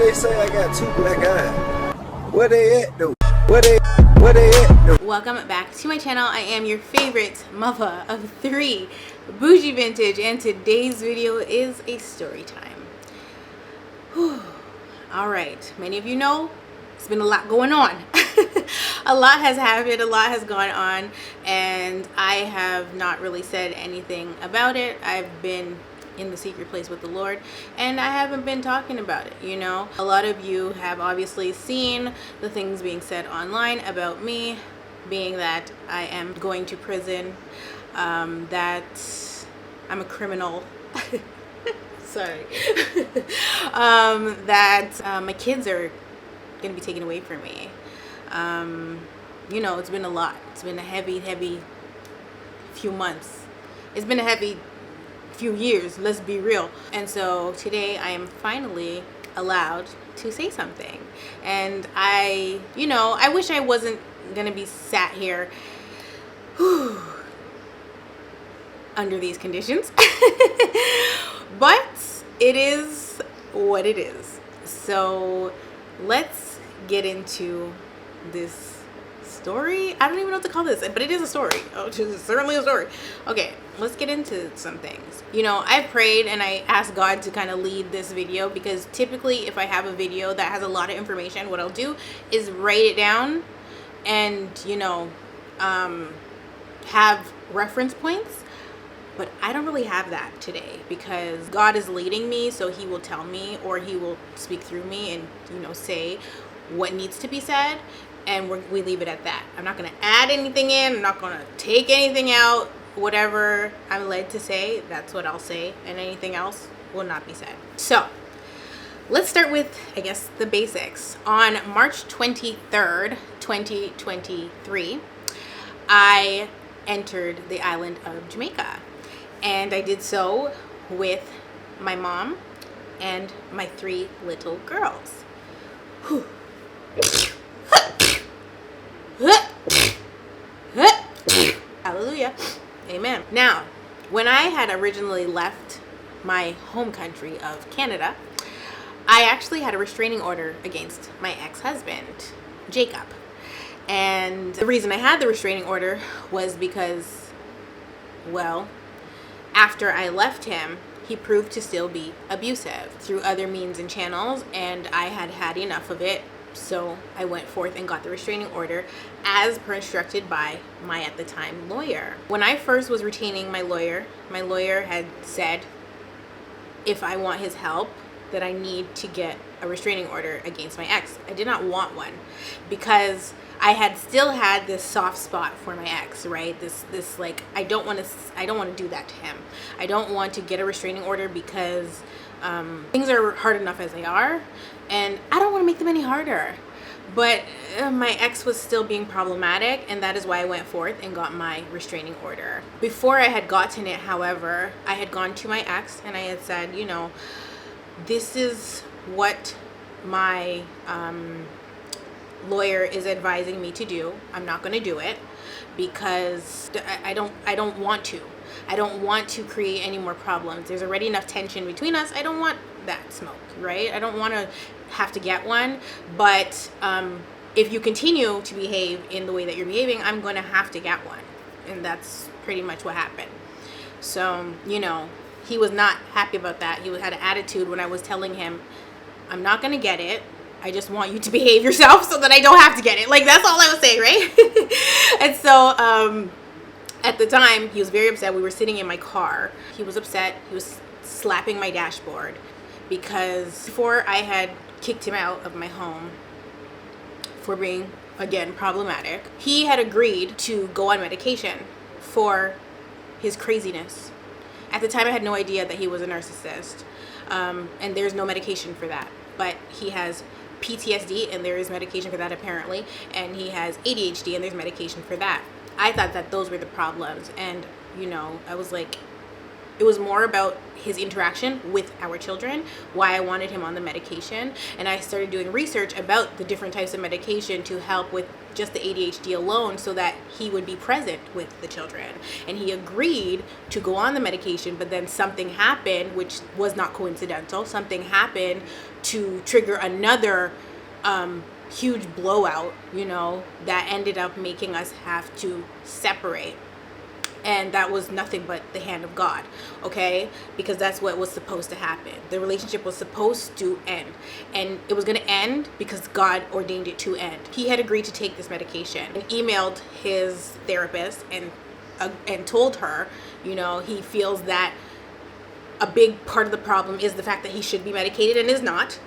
they say I got two black eyes? Where they at though? Where they at though? Welcome back to my channel. I am your favorite mother of three, Bougie Vintage, and today's video is a story time. All right, many of you know it's been a lot going on. A lot has happened, a lot has gone on, and I have not really said anything about it. I've been in the secret place with the Lord, and I haven't been talking about it, you know. A lot of you have obviously seen the things being said online about me, being that I am going to prison, that I'm a criminal. Sorry. That my kids are gonna be taken away from me. You know, it's been a lot. It's been a heavy few months. It's been a heavy few years, let's be real. And so today I am finally allowed to say something. And I wish I wasn't gonna be sat here under these conditions. But it is what it is. So let's get into this story. I don't even know what to call this, but it is a story. Oh, it's certainly a story. Okay, let's get into some things. You know, I prayed and I asked God to kind of lead this video, because typically if I have a video that has a lot of information, what I'll do is write it down and, you know, have reference points. But I don't really have that today, because God is leading me, so he will tell me, or he will speak through me and, you know, say what needs to be said, and we leave it at that. I'm not going to add anything in. I'm not going to take anything out. Whatever I'm led to say, that's what I'll say, and anything else will not be said. So let's start with, I guess, the basics. On March 23rd, 2023, I entered the island of Jamaica, and I did so with my mom and my 3 little girls. Whew. Hallelujah. Amen. Now, when I had originally left my home country of Canada, I actually had a restraining order against my ex-husband, Jacob. And the reason I had the restraining order was because, well, after I left him, he proved to still be abusive through other means and channels, and I had had enough of it. So I went forth and got the restraining order as per instructed by my, at the time, lawyer. When I first was retaining my lawyer had said if I want his help, that I need to get a restraining order against my ex. I did not want one, because I had still had this soft spot for my ex, right? This like, I don't want to do that to him. I don't want to get a restraining order, because things are hard enough as they are, and I don't want to make them any harder. But my ex was still being problematic, and that is why I went forth and got my restraining order. Before I had gotten it, however, I had gone to my ex and I had said, you know, this is what my lawyer is advising me to do. I'm not going to do it, because I don't want to. I don't want to create any more problems. There's already enough tension between us. I don't want that smoke, right? I don't want to have to get one. But if you continue to behave in the way that you're behaving, I'm going to have to get one. And that's pretty much what happened. So, you know, he was not happy about that. He had an attitude when I was telling him, I'm not going to get it. I just want you to behave yourself so that I don't have to get it. Like, that's all I was saying, right? And so at the time, he was very upset. We were sitting in my car. He was upset. He was slapping my dashboard, because before I had kicked him out of my home for being, again, problematic, he had agreed to go on medication for his craziness. At the time, I had no idea that he was a narcissist, and there's no medication for that. But he has PTSD, and there is medication for that apparently, and he has ADHD, and there's medication for that. I thought that those were the problems, and, you know, I was like, It was more about his interaction with our children, why I wanted him on the medication. And I started doing research about the different types of medication to help with just the ADHD alone, so that he would be present with the children. And he agreed to go on the medication, but then something happened, which was not coincidental. Something happened to trigger another huge blowout, that ended up making us have to separate. And that was nothing but the hand of God, okay? Because that's what was supposed to happen. The relationship was supposed to end. And it was going to end because God ordained it to end. He had agreed to take this medication and emailed his therapist and told her, he feels that a big part of the problem is the fact that he should be medicated and is not,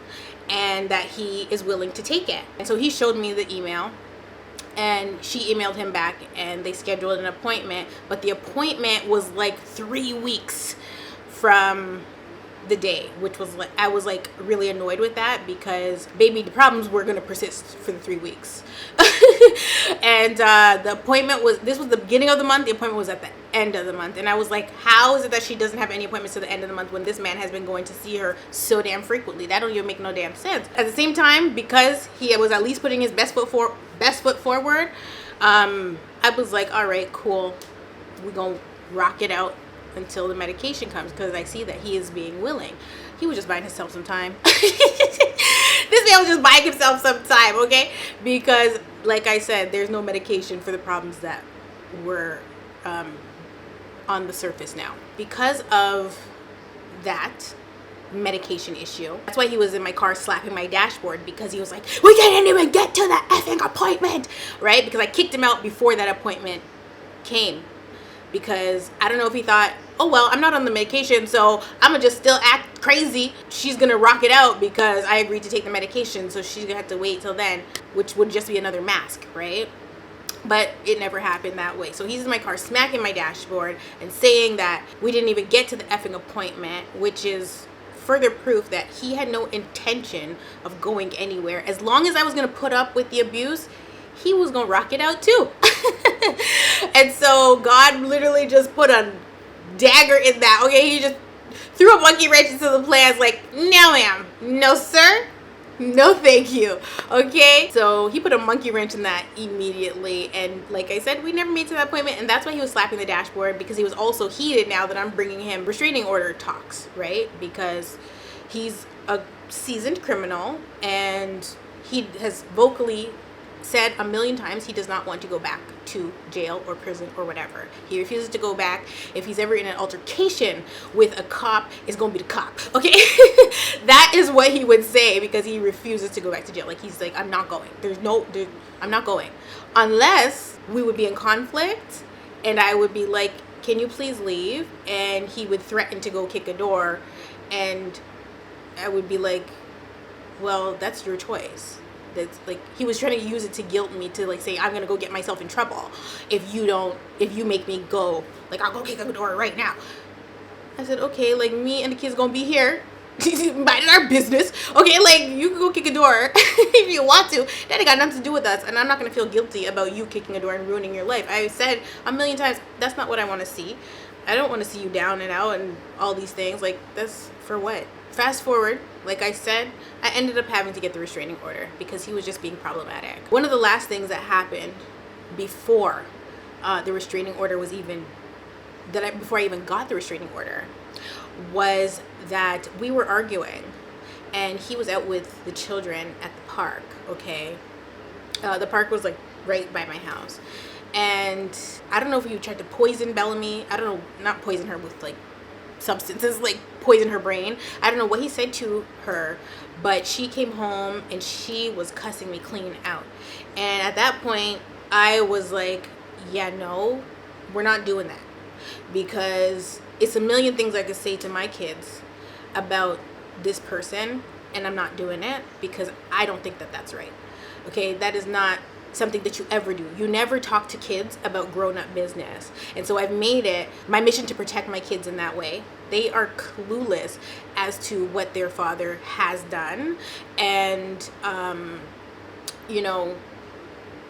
and that he is willing to take it. And so he showed me the email. And she emailed him back, and they scheduled an appointment. But the appointment was like 3 weeks from the day, which was like, I was like really annoyed with that, because maybe the problems were going to persist for the 3 weeks. And the appointment this was the beginning of the month. The appointment was at the end of the month. And I was like, how is it that she doesn't have any appointments to the end of the month when this man has been going to see her so damn frequently? That don't even make no damn sense. At the same time, because he was at least putting his best foot forward, I was like, all right, cool, we're gonna rock it out until the medication comes, because I see that he is being willing. He was just buying himself some time. This man was just buying himself some time, okay? Because like I said, there's no medication for the problems that were on the surface now. Because of that medication issue, that's why he was in my car slapping my dashboard, because he was like, we didn't even get to the effing appointment, right? Because I kicked him out before that appointment came, because I don't know if he thought, oh well, I'm not on the medication, so I'm gonna just still act crazy. She's gonna rock it out because I agreed to take the medication, so she's gonna have to wait till then, which would just be another mask, right? But it never happened that way. So he's in my car smacking my dashboard and saying that we didn't even get to the effing appointment, which is further proof that he had no intention of going anywhere. As long as I was going to put up with the abuse, he was going to rock it out too. And so God literally just put a dagger in that, okay? He just threw a monkey wrench into the plans, like, no ma'am, no sir, no thank you, okay? So he put a monkey wrench in that immediately, and like I said, we never made to that appointment. And that's why he was slapping the dashboard, because he was also heated now that I'm bringing him restraining order talks, right? Because he's a seasoned criminal, and he has vocally said a million times he does not want to go back to jail or prison or whatever. He refuses to go back. If he's ever in an altercation with a cop, it's gonna be the cop, okay? That is what he would say, because he refuses to go back to jail. Like, he's like, I'm not going. I'm not going. Unless we would be in conflict, and I would be like, can you please leave? And he would threaten to go kick a door, and I would be like, well, that's your choice. That's like, he was trying to use it to guilt me, to like say, I'm gonna go get myself in trouble if you make me go, like, I'll go kick a door right now. I said, okay, like, me and the kids gonna be here minding our business, okay? Like, you can go kick a door if you want to. That ain't got nothing to do with us, and I'm not gonna feel guilty about you kicking a door and ruining your life. I said a million times, that's not what I want to see. I don't want to see you down and out and all these things. Like, that's for what? Fast forward, like I said, I ended up having to get the restraining order because he was just being problematic. One of the last things that happened before the restraining order was before I even got the restraining order, was that we were arguing, and he was out with the children at the park, okay? The park was like right by my house. And I don't know if he tried to poison Bellamy. I don't know, not poison her with like substances, like poison her brain. I don't know what he said to her, but she came home and she was cussing me clean out. And at that point, I was like, yeah, no, we're not doing that, because it's a million things I could say to my kids about this person, and I'm not doing it because I don't think that that's right. Okay, that is not something that you ever do. You never talk to kids about grown-up business. And so I've made it my mission to protect my kids in that way. They are clueless as to what their father has done. And,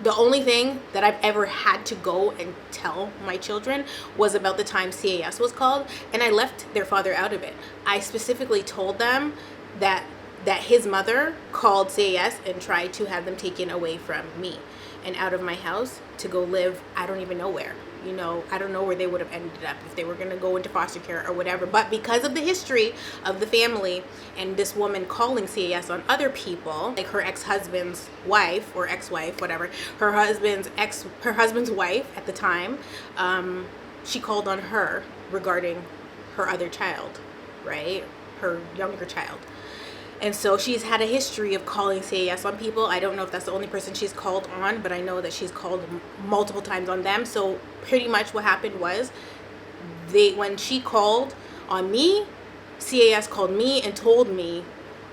The only thing that I've ever had to go and tell my children was about the time CAS was called, and I left their father out of it. I specifically told them that his mother called CAS and tried to have them taken away from me and out of my house to go live, I don't even know where. You know, I don't know where they would have ended up if they were going to go into foster care or whatever. But because of the history of the family and this woman calling CAS on other people, like her ex-husband's wife or ex-wife, whatever, her husband's wife at the time, she called on her regarding her other child, right? Her younger child. And so she's had a history of calling CAS on people. I don't know if that's the only person she's called on, but I know that she's called multiple times on them. So pretty much what happened was when she called on me, CAS called me and told me,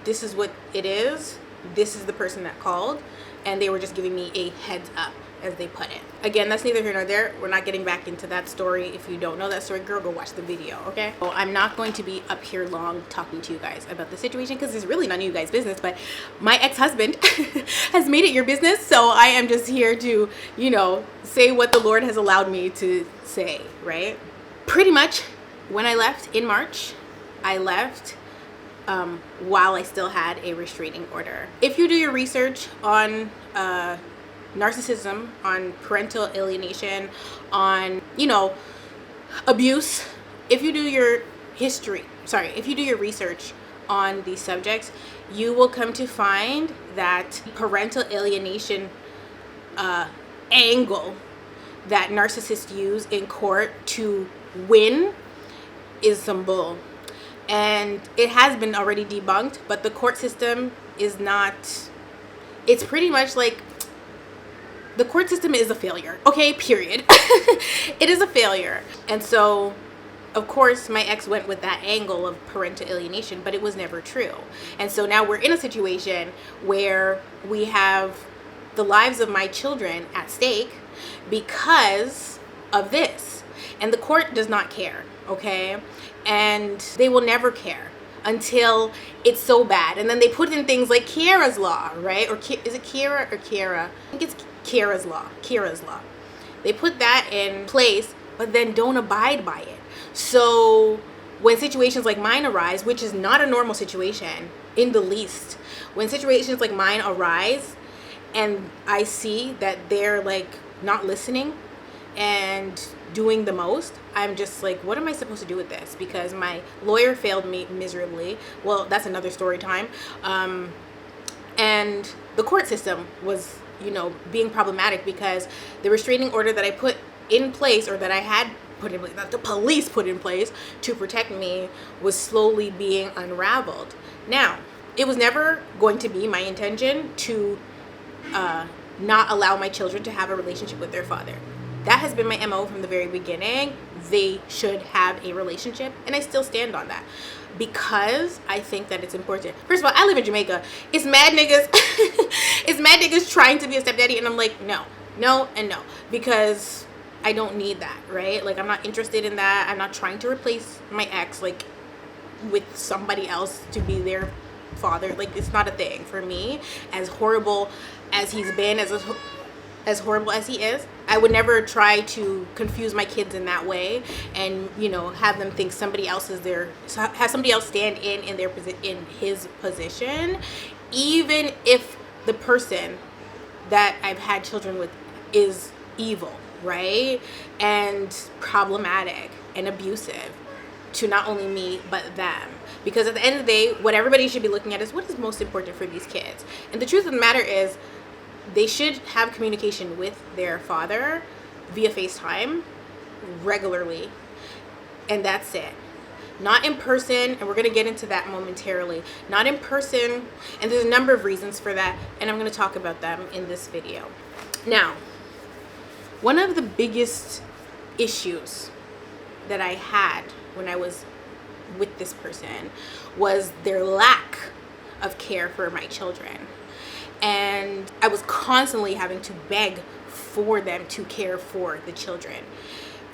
this is what it is. This is the person that called. And they were just giving me a heads up, as they put it. Again, that's neither here nor there. We're not getting back into that story. If you don't know that story, girl, go watch the video, okay? So I'm not going to be up here long talking to you guys about the situation because it's really none of you guys' business, but my ex-husband has made it your business, so I am just here to, you know, say what the Lord has allowed me to say, right? Pretty much when I left in March, I left while I still had a restraining order. If you do your research on narcissism, on parental alienation, on, you know, abuse, if you do your research on these subjects, you will come to find that parental alienation angle that narcissists use in court to win is some bull. And it has been already debunked, but the court system is not, it's pretty much like, the court system is a failure, okay, period. It is a failure. And so, of course, my ex went with that angle of parental alienation, but it was never true. And so now we're in a situation where we have the lives of my children at stake because of this. And the court does not care, okay? And they will never care until it's so bad. And then they put in things like Kiara's law, right? Or is it Kiara or Kiara? I think it's Kiara's law. They put that in place, but then don't abide by it. So when situations like mine arise, which is not a normal situation in the least, when situations like mine arise and I see that they're like not listening and doing the most, I'm just like, what am I supposed to do with this? Because my lawyer failed me miserably. Well, that's another story time. And the court system was, you know, being problematic because the restraining order that I put in place, or that I had put in place, that the police put in place to protect me, was slowly being unraveled. Now, it was never going to be my intention to not allow my children to have a relationship with their father. That has been my MO from the very beginning. They should have a relationship, and I still stand on that because I think that it's important. First of all, I live in Jamaica. It's mad niggas. It's mad niggas trying to be a stepdaddy, and I'm like, no, and no, because I don't need that, right? Like, I'm not interested in that. I'm not trying to replace my ex, like, with somebody else to be their father. Like, it's not a thing for me. As horrible as he's been, as horrible as he is, I would never try to confuse my kids in that way and, you know, have them think somebody else is have somebody else stand in his position, even if the person that I've had children with is evil, right? And problematic and abusive to not only me, but them. Because at the end of the day, what everybody should be looking at is what is most important for these kids. And the truth of the matter is, they should have communication with their father via FaceTime regularly. And that's it. Not in person, and we're going to get into that momentarily. Not in person, and there's a number of reasons for that, and I'm going to talk about them in this video. Now, one of the biggest issues that I had when I was with this person was their lack of care for my children. And I was constantly having to beg for them to care for the children.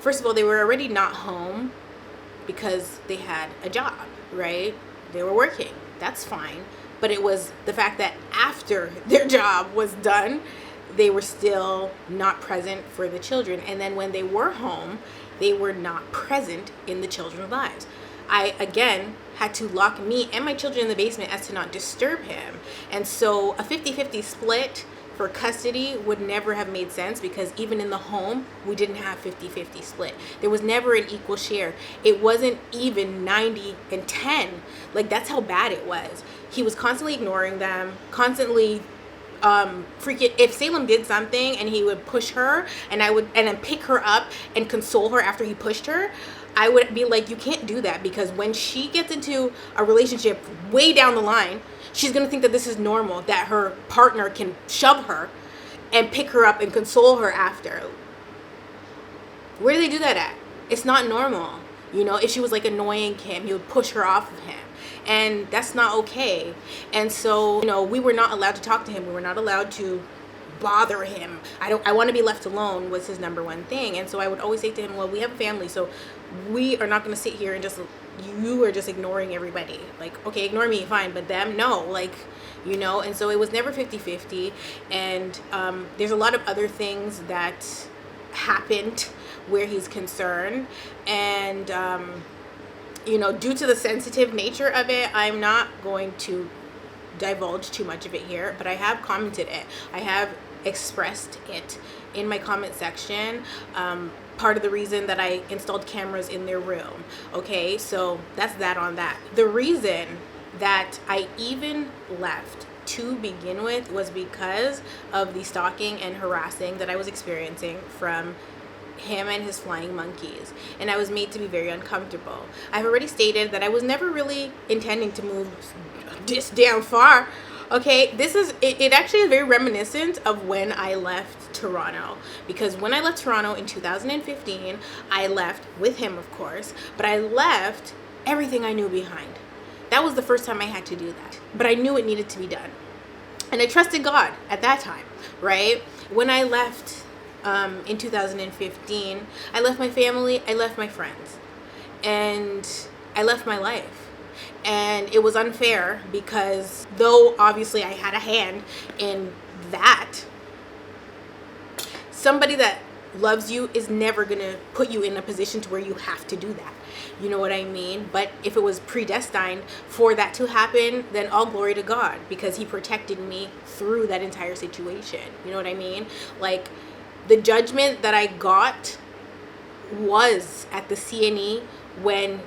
First of all, they were already not home because they had a job, right? They were working. That's fine. But it was the fact that after their job was done, they were still not present for the children. And then when they were home, they were not present in the children's lives. I, again, had to lock me and my children in the basement as to not disturb him. And so a 50-50 split for custody would never have made sense, because even in the home, we didn't have 50-50 split. There was never an equal share. It wasn't even 90 and 10. Like, that's how bad it was. He was constantly ignoring them, constantly freaking. If Salem did something and he would push her, and then pick her up and console her after he pushed her, I would be like, you can't do that, because when she gets into a relationship way down the line, she's going to think that this is normal, that her partner can shove her and pick her up and console her after. Where do they do that at? It's not normal. You know, if she was like annoying him, he would push her off of him. And that's not okay. And so, you know, we were not allowed to talk to him. We were not allowed to bother him. I want to be left alone was his number one thing. And so I would always say to him, well, we have a family, so we are not going to sit here and you are just ignoring everybody. Like, okay, ignore me, fine, but them, no. Like, you know. And so it was never 50-50. And there's a lot of other things that happened where he's concerned. And you know, due to the sensitive nature of it, I'm not going to divulge too much of it here, but I have commented it. I have expressed it in my comment section. Part of the reason that I installed cameras in their room. Okay, so that's that on that. The reason that I even left to begin with was because of the stalking and harassing that I was experiencing from him and his flying monkeys, and I was made to be very uncomfortable. I've already stated that I was never really intending to move this damn far. Okay, this is it actually is very reminiscent of when I left Toronto, because when I left Toronto in 2015, I left with him, of course, but I left everything I knew behind. That was the first time I had to do that, but I knew it needed to be done, and I trusted God at that time, right? When I left in 2015, I left my family, I left my friends, and I left my life. And it was unfair, because though obviously I had a hand in that, somebody that loves you is never gonna put you in a position to where you have to do that. You know what I mean? But if it was predestined for that to happen, then all glory to God, because he protected me through that entire situation. You know what I mean? Like, the judgment that I got was at the CNE when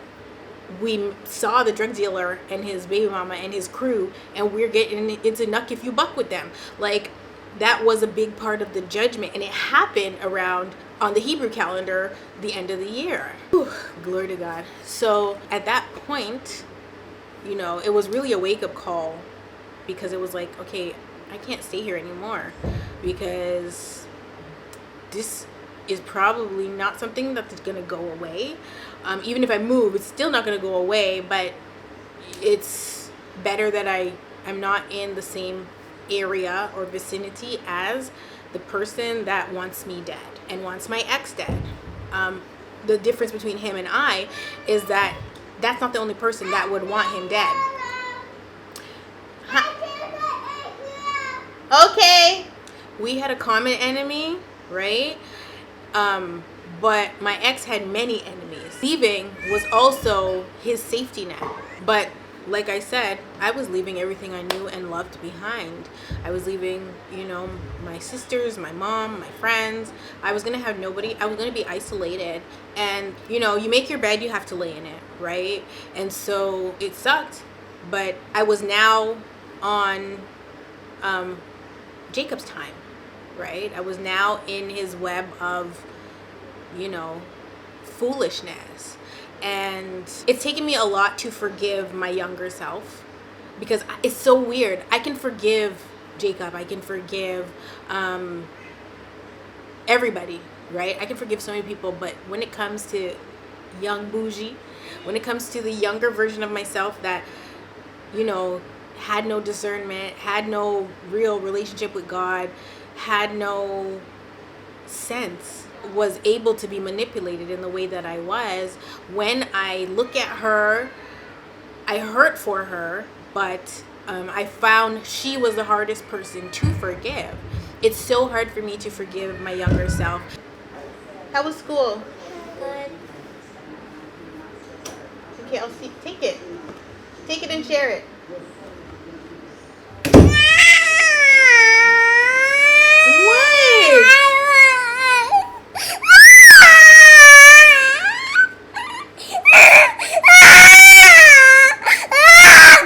we saw the drug dealer and his baby mama and his crew, and we're getting into knuck if you buck with them. Like, that was a big part of the judgment, and it happened around, on the Hebrew calendar, the end of the year. Whew, glory to God. So at that point, you know, it was really a wake-up call, because it was like, okay, I can't stay here anymore, because this is probably not something that's going to go away. Even if I move, it's still not going to go away, but it's better that I'm not in the same area or vicinity as the person that wants me dead and wants my ex dead. The difference between him and I is that that's not the only person that would want him dead. Okay. We had a common enemy, right? But my ex had many enemies. Leaving was also his safety net. But like I said, I was leaving everything I knew and loved behind. I was leaving, you know, my sisters, my mom, my friends. I was going to have nobody. I was going to be isolated. And, you know, you make your bed, you have to lay in it, right? And so it sucked. But I was now on Jacob's time, right? I was now in his web of, you know, foolishness. And it's taken me a lot to forgive my younger self, because it's so weird. I can forgive Jacob. I can forgive everybody, right? I can forgive so many people. But when it comes to young bougie, when it comes to the younger version of myself that, you know, had no discernment, had no real relationship with God, had no sense, was able to be manipulated in the way that I was. When I look at her, I hurt for her, but I found she was the hardest person to forgive. It's so hard for me to forgive my younger self. How was school? Good. Okay, I'll see. Take it. Take it and share it. What?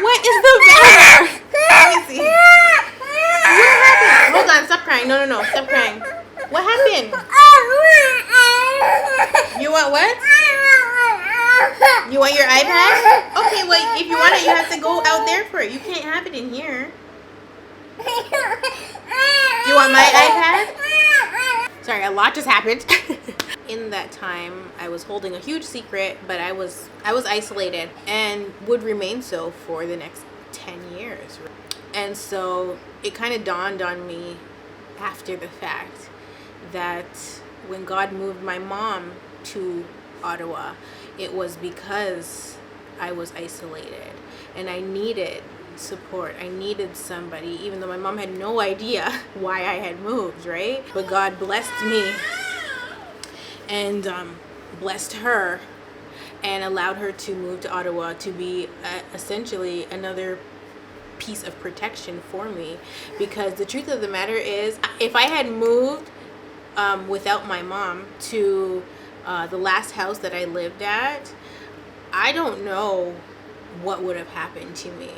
What is the matter? Let me see. What happened? Hold on, stop crying. No, stop crying. What happened? You want what? You want your iPad? Okay, well, if you want it, you have to go out there for it. You can't have it in here. Do you want my iPad? Sorry, a lot just happened. In that time, I was holding a huge secret, but I was isolated and would remain so for the next 10 years. And so it kind of dawned on me after the fact that when God moved my mom to Ottawa, it was because I was isolated and I needed support. I needed somebody, even though my mom had no idea why I had moved, right? But God blessed me and blessed her and allowed her to move to Ottawa to be essentially another piece of protection for me. Because the truth of the matter is, if I had moved without my mom to the last house that I lived at, I don't know what would have happened to me,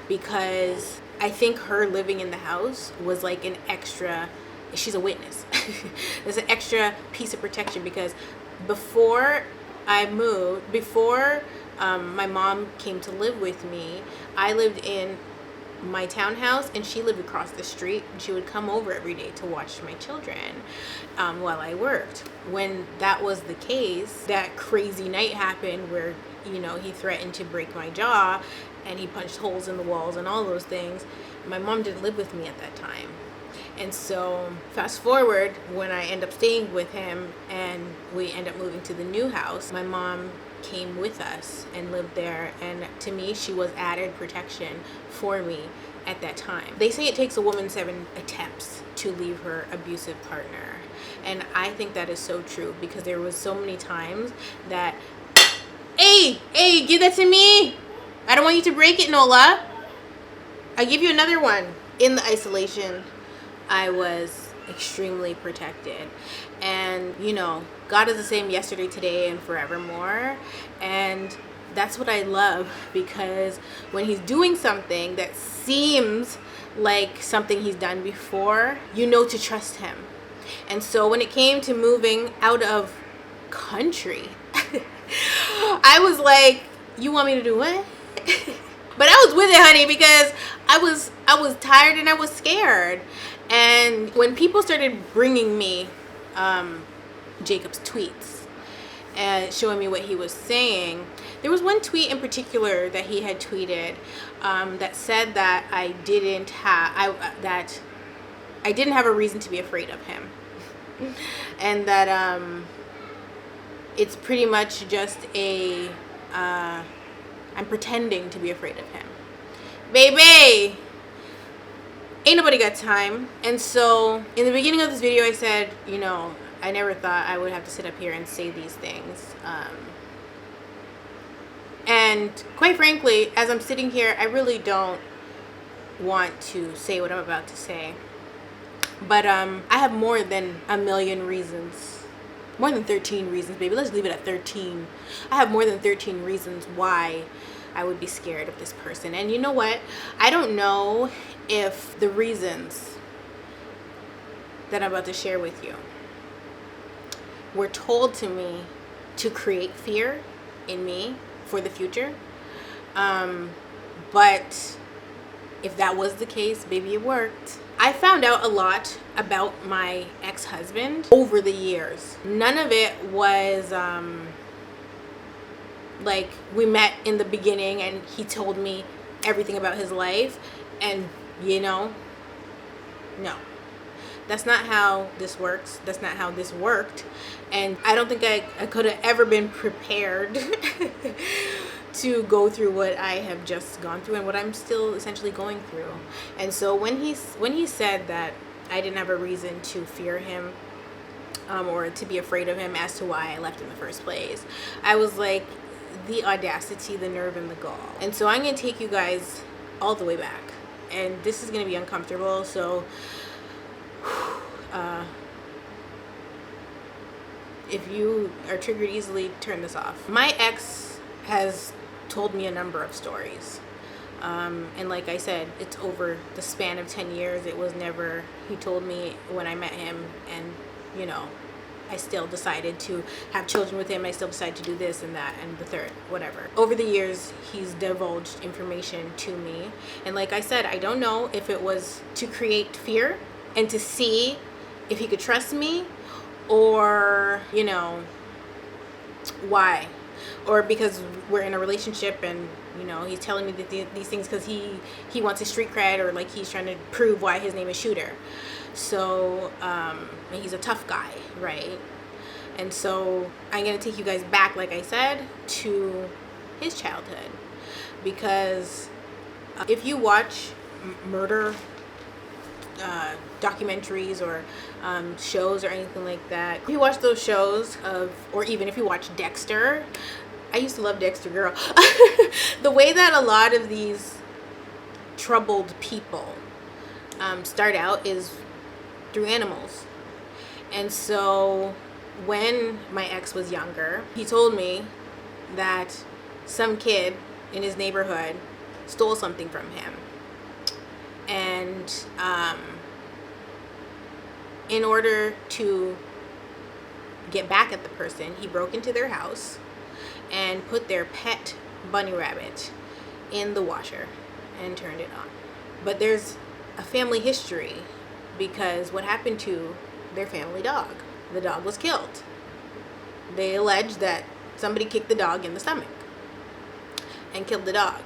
because I think her living in the house was like an extra, she's a witness. There's an extra piece of protection, because before I moved, before my mom came to live with me, I lived in my townhouse and she lived across the street, and she would come over every day to watch my children while I worked. When that was the case, that crazy night happened where, you know, he threatened to break my jaw and he punched holes in the walls and all those things. My mom didn't live with me at that time. And so fast forward, when I end up staying with him and we end up moving to the new house, my mom came with us and lived there, and to me she was added protection for me at that time. They say it takes a woman 7 attempts to leave her abusive partner, and I think that is so true, because there was so many times that, hey, give that to me, I don't want you to break it, Nola, I'll give you another one. In the isolation, I was extremely protected, and you know, God is the same yesterday, today, and forevermore. And that's what I love, because when he's doing something that seems like something he's done before, you know to trust him. And so when it came to moving out of country, I was like, you want me to do what? But I was with it, honey, because I was tired and I was scared. And when people started bringing me Jacob's tweets and showing me what he was saying, there was one tweet in particular that he had tweeted that said that I didn't have a reason to be afraid of him, and that it's pretty much just I'm pretending to be afraid of him. Baby, ain't nobody got time. And so in the beginning of this video, I said, you know, I never thought I would have to sit up here and say these things. And quite frankly, as I'm sitting here, I really don't want to say what I'm about to say. But I have more than a million reasons. More than 13 reasons, baby. Let's leave it at 13. I have more than 13 reasons why I would be scared of this person. And you know what? I don't know if the reasons that I'm about to share with you were told to me to create fear in me for the future. But if that was the case, baby, it worked. I found out a lot about my ex-husband over the years. None of it was like we met in the beginning and he told me everything about his life, and you know, no, that's not how this works. That's not how this worked. And I don't think I could have ever been prepared to go through what I have just gone through and what I'm still essentially going through. And so when he said that I didn't have a reason to fear him, or to be afraid of him as to why I left in the first place. I was like, the audacity, the nerve, and the gall. And so I'm going to take you guys all the way back. And this is going to be uncomfortable, so if you are triggered easily, turn this off. My ex has told me a number of stories. And like I said, it's over the span of 10 years. It was never, he told me when I met him, and you know, I still decided to have children with him. I still decided to do this and that and the third, whatever. Over the years, he's divulged information to me. And like I said, I don't know if it was to create fear and to see if he could trust me, or, you know, why. Or because we're in a relationship and, you know, he's telling me that these things because he wants a street cred, or like he's trying to prove why his name is Shooter. So, and he's a tough guy, right? And so I'm going to take you guys back, like I said, to his childhood. Because if you watch murder documentaries or shows or anything like that, if you watch those shows or even if you watch Dexter, I used to love Dexter, girl. The way that a lot of these troubled people start out is through animals. And so when my ex was younger, he told me that some kid in his neighborhood stole something from him. And in order to get back at the person, he broke into their house and put their pet bunny rabbit in the washer and turned it on. But there's a family history, because what happened to their family dog? The dog was killed. They allege that somebody kicked the dog in the stomach and killed the dog.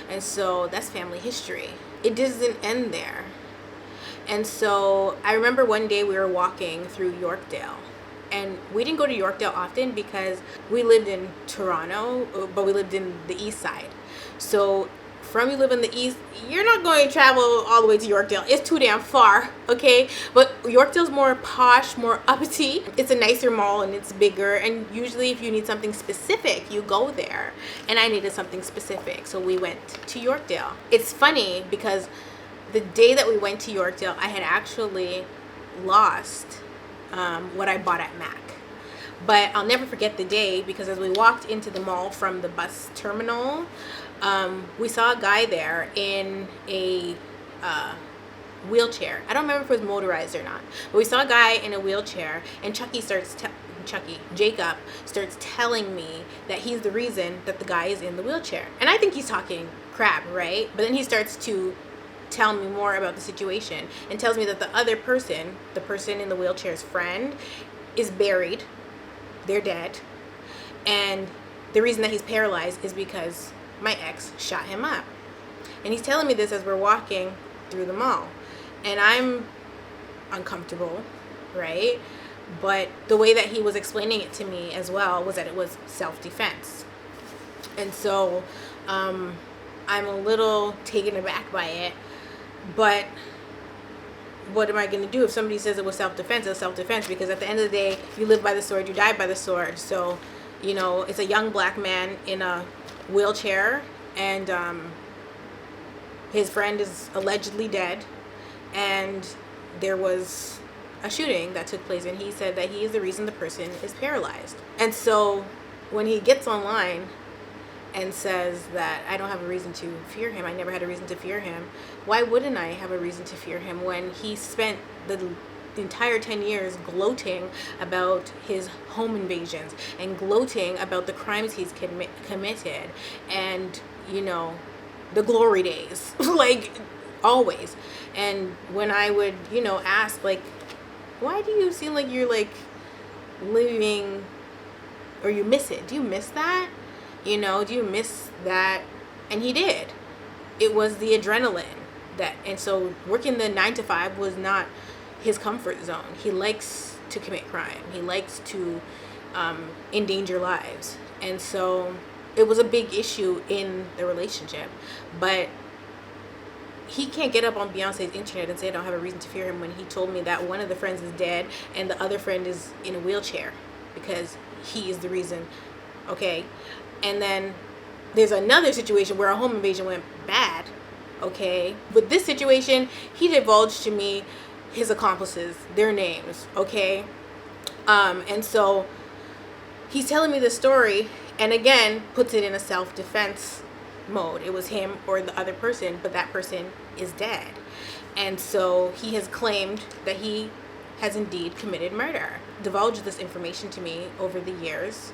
And so that's family history. It doesn't end there. And so I remember one day we were walking through Yorkdale, and we didn't go to Yorkdale often because we lived in Toronto, but we lived in the east side. So from you live in the east, you're not going to travel all the way to Yorkdale. It's too damn far, okay? But Yorkdale's more posh, more uppity. It's a nicer mall and it's bigger, and usually if you need something specific, you go there. And I needed something specific, so we went to Yorkdale. It's funny because the day that we went to Yorkdale, I had actually lost what I bought at Mac. But I'll never forget the day, because as we walked into the mall from the bus terminal, we saw a guy there in a wheelchair. I don't remember if it was motorized or not, but we saw a guy in a wheelchair, and Jacob starts telling me that he's the reason that the guy is in the wheelchair. And I think he's talking crap, right? But then he starts to tell me more about the situation and tells me that the other person, the person in the wheelchair's friend, is buried. They're dead. And the reason that he's paralyzed is because my ex shot him up. And he's telling me this as we're walking through the mall. And I'm uncomfortable, right? But the way that he was explaining it to me as well was that it was self-defense. And so I'm a little taken aback by it. But what am I going to do if somebody says it was self-defense? It's self-defense, because at the end of the day, you live by the sword, you die by the sword. So, you know, it's a young black man in a wheelchair, and his friend is allegedly dead, and there was a shooting that took place, and he said that he is the reason the person is paralyzed. And so when he gets online and says that I don't have a reason to fear him, I never had a reason to fear him, why wouldn't I have a reason to fear him when he spent the entire 10 years gloating about his home invasions and gloating about the crimes he's committed and, you know, the glory days, like always. And when I would, you know, ask, like, why do you seem like you're like living, or you miss it? Do you miss that? You know, do you miss that? And he did. It was the adrenaline that, and so working the 9 to 5 was not his comfort zone. He likes to commit crime. He likes to endanger lives. And so it was a big issue in the relationship. But he can't get up on Beyonce's internet and say I don't have a reason to fear him when he told me that one of the friends is dead and the other friend is in a wheelchair because he is the reason. Okay. And then there's another situation where a home invasion went bad. Okay. With this situation, he divulged to me his accomplices, their names. Okay. And so he's telling me the story and again puts it in a self-defense mode. It was him or the other person, but that person is dead. And so he has claimed that he has indeed committed murder. Divulged this information to me over the years.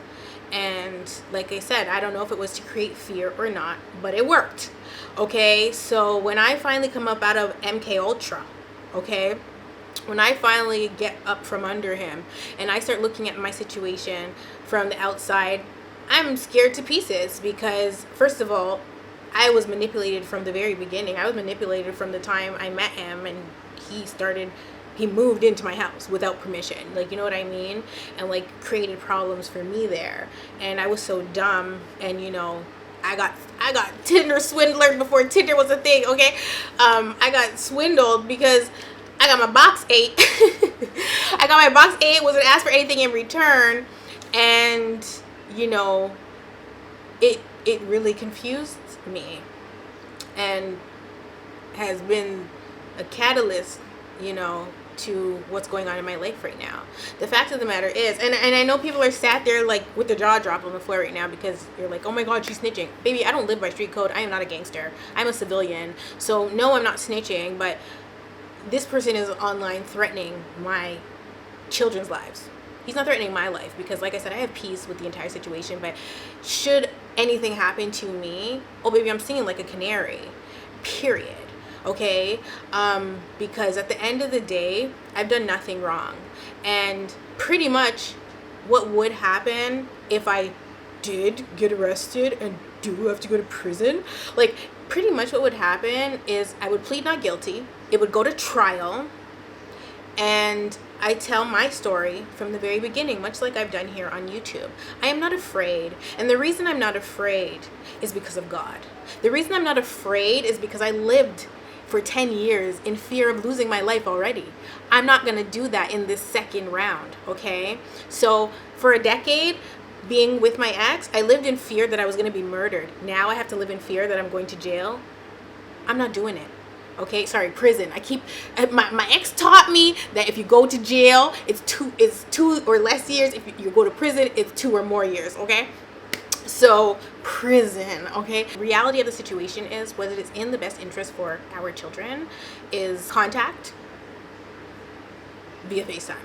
And like I said, I don't know if it was to create fear or not, but it worked. Okay, so when I finally come up out of MK okay, when I finally get up from under him and I start looking at my situation from the outside, I'm scared to pieces because, first of all, I was manipulated from the very beginning. I was manipulated from the time I met him and he moved into my house without permission. Like, you know what I mean? And like created problems for me there. And I was so dumb. And you know, I got Tinder swindled before Tinder was a thing, okay? I got swindled because I got my box 8. I got my box 8, wasn't asked for anything in return. And you know, it really confused me and has been a catalyst, you know, to what's going on in my life right now. The fact of the matter is, and I know people are sat there like with their jaw dropped on the floor right now because you're like, oh my God, she's snitching. Baby, I don't live by street code. I am not a gangster. I'm a civilian. So no, I'm not snitching, but this person is online threatening my children's lives. He's not threatening my life because, like I said, I have peace with the entire situation. But should anything happen to me, oh, baby, I'm singing like a canary, period. Okay? Because at the end of the day, I've done nothing wrong. And pretty much what would happen if I did get arrested and do have to go to prison, like pretty much what would happen is I would plead not guilty. It would go to trial. And I tell my story from the very beginning, much like I've done here on YouTube. I am not afraid. And the reason I'm not afraid is because of God. The reason I'm not afraid is because I lived for 10 years in fear of losing my life already. I'm not going to do that in this second round, okay? So for a decade, being with my ex, I lived in fear that I was going to be murdered. Now I have to live in fear that I'm going to jail. I'm not doing it. Okay, sorry, prison. My ex taught me that if you go to jail, it's two or less years. If you go to prison, it's 2 or more years. Okay, so prison. Okay, reality of the situation is whether it's in the best interest for our children is contact via FaceTime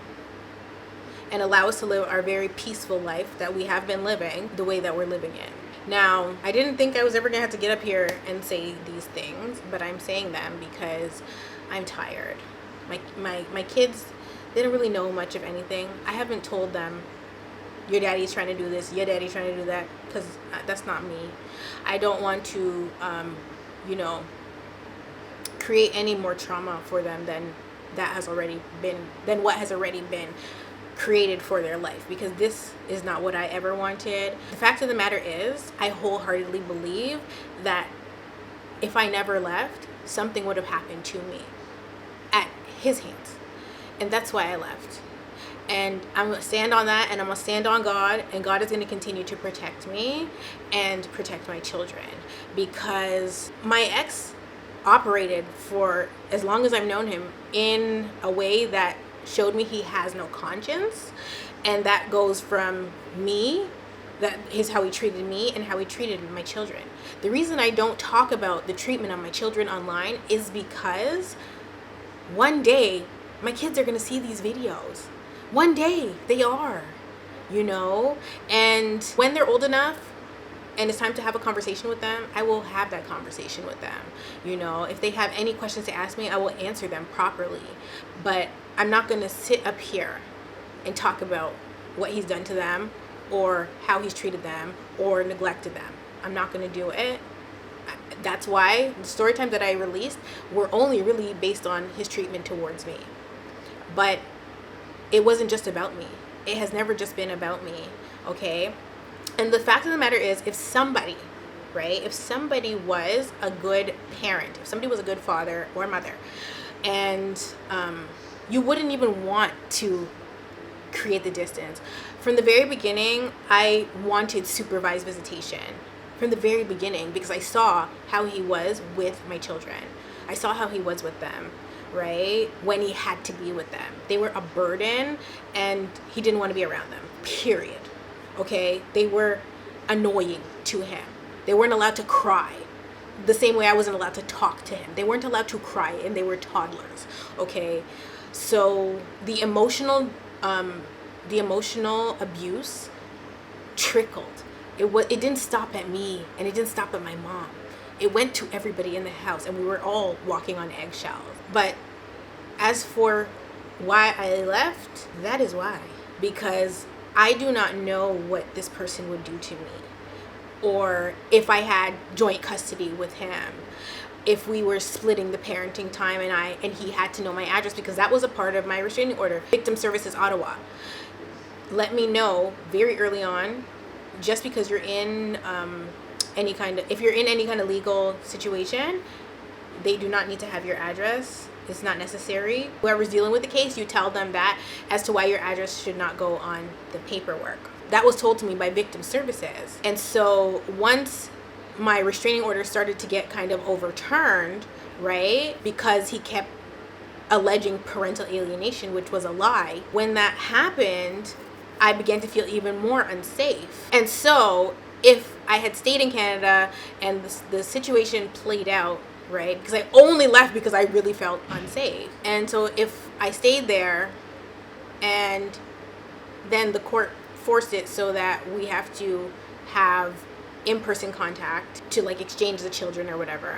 and allow us to live our very peaceful life that we have been living the way that we're living it. Now, I didn't think I was ever going to have to get up here and say these things, but I'm saying them because I'm tired. My kids, they don't really know much of anything. I haven't told them, your daddy's trying to do this, your daddy's trying to do that, because that's not me. I don't want to, you know, create any more trauma for them than what has already been created for their life, because this is not what I ever wanted. The fact of the matter is, I wholeheartedly believe that if I never left, something would have happened to me at his hands. And that's why I left. And I'm going to stand on that, and I'm going to stand on God, and God is going to continue to protect me and protect my children, because my ex operated for as long as I've known him in a way that showed me he has no conscience. And that goes from me, that is how he treated me and how he treated my children. The reason I don't talk about the treatment of my children online is because one day my kids are going to see these videos. One day they are, you know, and when they're old enough and it's time to have a conversation with them, I will have that conversation with them. You know, if they have any questions to ask me, I will answer them properly. But I'm not going to sit up here and talk about what he's done to them or how he's treated them or neglected them. I'm not going to do it. That's why the story time that I released were only really based on his treatment towards me. But it wasn't just about me. It has never just been about me, okay? And the fact of the matter is, if somebody right? If somebody was a good parent, if somebody was a good father or mother, and you wouldn't even want to create the distance. From the very beginning, I wanted supervised visitation. From the very beginning, because I saw how he was with my children. I saw how he was with them, right? When he had to be with them. They were a burden, and he didn't want to be around them, period. Okay? They were annoying to him. They weren't allowed to cry. The same way I wasn't allowed to talk to him. They weren't allowed to cry, and they were toddlers, okay? So the emotional abuse trickled. It didn't stop at me, and it didn't stop at my mom. It went to everybody in the house, and we were all walking on eggshells. But as for why I left, that is why. Because I do not know what this person would do to me, or if I had joint custody with him, if we were splitting the parenting time, and he had to know my address, because that was a part of my restraining order. Victim Services Ottawa let me know very early on, just because you're in if you're in any kind of legal situation, they do not need to have your address. It's not necessary. Whoever's dealing with the case, you tell them that as to why your address should not go on the paperwork. That was told to me by Victim Services. And so once my restraining order started to get kind of overturned, right, because he kept alleging parental alienation, which was a lie, when that happened, I began to feel even more unsafe. And so if I had stayed in Canada and the situation played out, right, because I only left because I really felt unsafe. And so if I stayed there and then the court forced it so that we have to have in-person contact to like exchange the children or whatever,